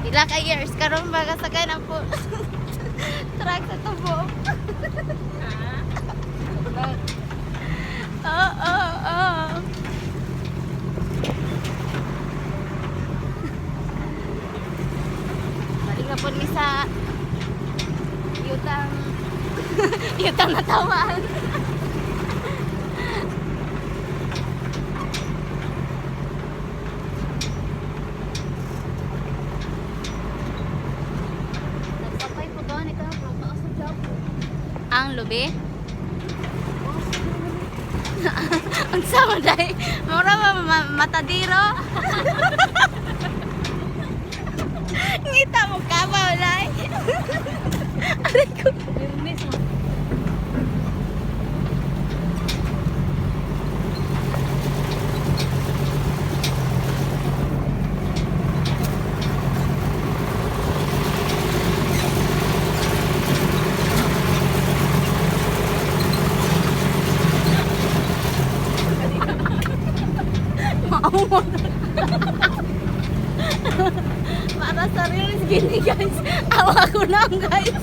Pila ka years karon ba kasakay na po. Truck sa tubo. Oo. Balik na po ni sa yutang yutang natawan. Nagpapay po gani ka bro, taas sa job. Ang lubi. Ang sama dai. Mura matadiro. Ngita mo ka ba dai? Aray ko. Permis mo. Maumot. Para sa reels gini guys. Awa ko na guys.